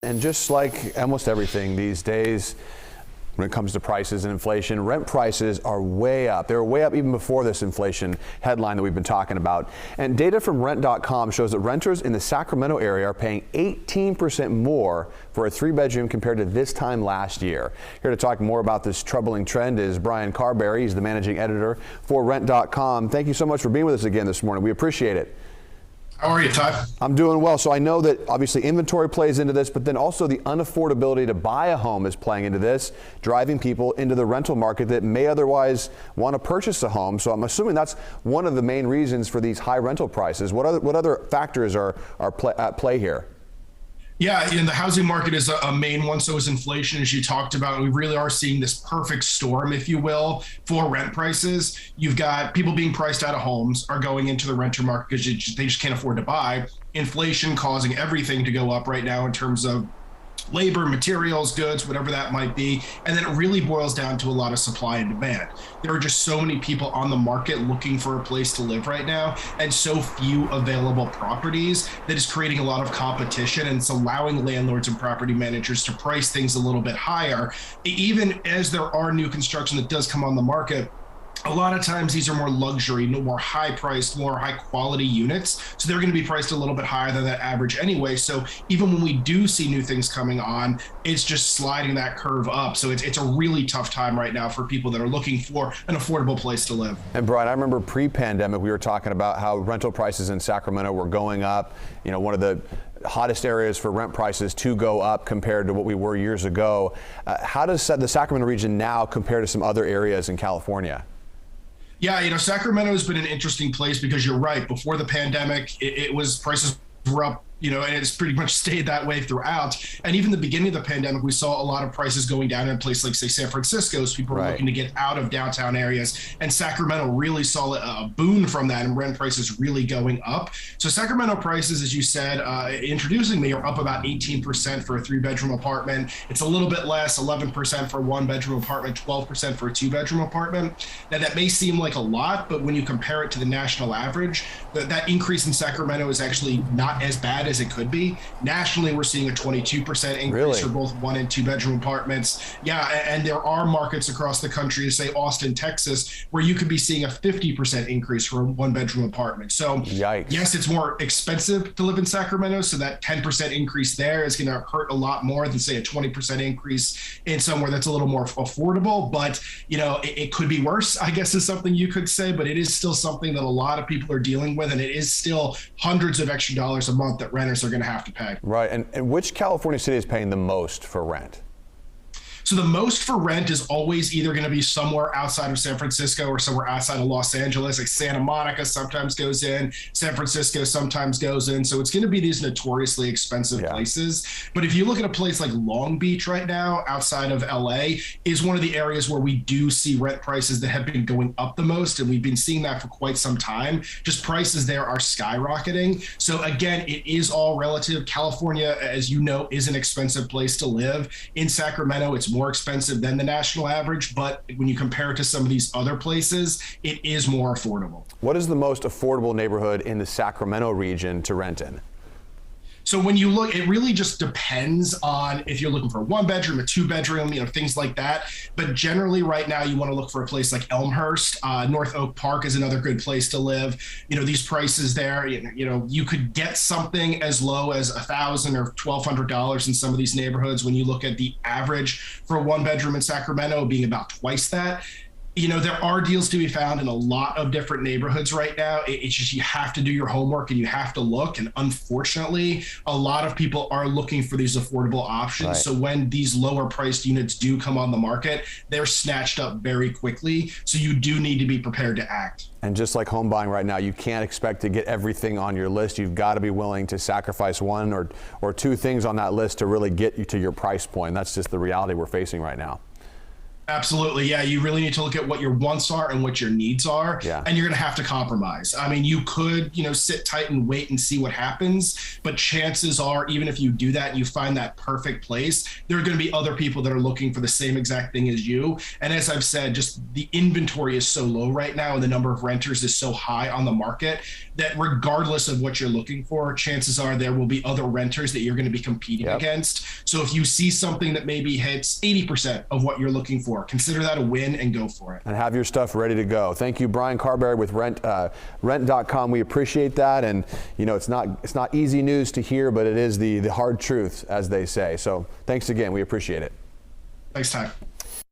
And just like almost everything these days, when it comes to prices and inflation, rent prices are way up. They were way up even before this inflation headline that we've been talking about. And data from rent.com shows that renters in the Sacramento area are paying 18% more for a 3-bedroom compared to this time last year. Here to talk more about this troubling trend is Brian Carberry. He's the managing editor for rent.com. Thank you so much for being with us again this morning. We appreciate it. How are you, Todd? I'm doing well. So I know that obviously inventory plays into this, but then also the unaffordability to buy a home is playing into this, driving people into the rental market that may otherwise want to purchase a home. So I'm assuming that's one of the main reasons for these high rental prices. What other factors are at play here? Yeah, and the housing market is a main one. So is inflation, as you talked about. We really are seeing this perfect storm, if you will, for rent prices. You've got people being priced out of homes are going into the renter market because they just can't afford to buy. Inflation causing everything to go up right now in terms of labor, materials, goods, whatever that might be. And then it really boils down to a lot of supply and demand. There are just so many people on the market looking for a place to live right now, and so few available properties that is creating a lot of competition, and it's allowing landlords and property managers to price things a little bit higher. Even as there are new construction that does come on the market, a lot of times these are more luxury, more high-priced, more high-quality units. So they're going to be priced a little bit higher than that average anyway. So even when we do see new things coming on, it's just sliding that curve up. So it's a really tough time right now for people that are looking for an affordable place to live. And Brian, I remember pre-pandemic, we were talking about how rental prices in Sacramento were going up. You know, one of the hottest areas for rent prices to go up compared to what we were years ago. How does the Sacramento region now compare to some other areas in California? Yeah, Sacramento has been an interesting place because you're right. Before the pandemic, it was prices were up, and it's pretty much stayed that way throughout. And even the beginning of the pandemic, we saw a lot of prices going down in a place like, say, San Francisco, as people were looking to get out of downtown areas. And Sacramento really saw a boon from that, and rent prices really going up. So Sacramento prices, as you said, introducing me, are up about 18% for a 3-bedroom apartment. It's a little bit less, 11% for a 1-bedroom apartment, 12% for a 2-bedroom apartment. Now, that may seem like a lot, but when you compare it to the national average, that increase in Sacramento is actually not as bad as it could be. Nationally, we're seeing a 22% increase for both 1- and 2-bedroom apartments. Yeah, and there are markets across the country, say Austin, Texas, where you could be seeing a 50% increase for a 1-bedroom apartment. So yikes. Yes, it's more expensive to live in Sacramento, so that 10% increase there is going to hurt a lot more than, say, a 20% increase in somewhere that's a little more affordable. But, it could be worse, I guess, is something you could say, but it is still something that a lot of people are dealing with, and it is still hundreds of extra dollars a month that renters are going to have to pay. Right. And which California city is paying the most for rent? So the most for rent is always either going to be somewhere outside of San Francisco or somewhere outside of Los Angeles. Like Santa Monica sometimes goes in, San Francisco sometimes goes in. So it's going to be these notoriously expensive places. But if you look at a place like Long Beach right now, outside of LA, is one of the areas where we do see rent prices that have been going up the most. And we've been seeing that for quite some time. Just prices there are skyrocketing. So again, it is all relative. California, as you know, is an expensive place to live. In Sacramento, it's more expensive than the national average, but when you compare it to some of these other places, it is more affordable. What is the most affordable neighborhood in the Sacramento region to rent in? So when you look, it really just depends on if you're looking for a 1-bedroom, a 2-bedroom, things like that. But generally right now you want to look for a place like Elmhurst. North Oak Park is another good place to live. These prices there, you could get something as low as $1,000 or $1,200 in some of these neighborhoods when you look at the average for a 1-bedroom in Sacramento being about twice that. There are deals to be found in a lot of different neighborhoods right now. It's just you have to do your homework and you have to look. And unfortunately, a lot of people are looking for these affordable options. Right. So when these lower priced units do come on the market, they're snatched up very quickly. So you do need to be prepared to act. And just like home buying right now, you can't expect to get everything on your list. You've got to be willing to sacrifice one or two things on that list to really get you to your price point. That's just the reality we're facing right now. Absolutely. Yeah. You really need to look at what your wants are and what your needs are. Yeah. And you're going to have to compromise. I mean, you could, sit tight and wait and see what happens. But chances are, even if you do that and you find that perfect place, there are going to be other people that are looking for the same exact thing as you. And as I've said, just the inventory is so low right now and the number of renters is so high on the market that regardless of what you're looking for, chances are there will be other renters that you're going to be competing against. So if you see something that maybe hits 80% of what you're looking for, consider that a win and go for it. And have your stuff ready to go. Thank you, Brian Carberry with rent.com. We appreciate that. And it's not easy news to hear, but it is the hard truth, as they say. So thanks again. We appreciate it. Thanks, Ty.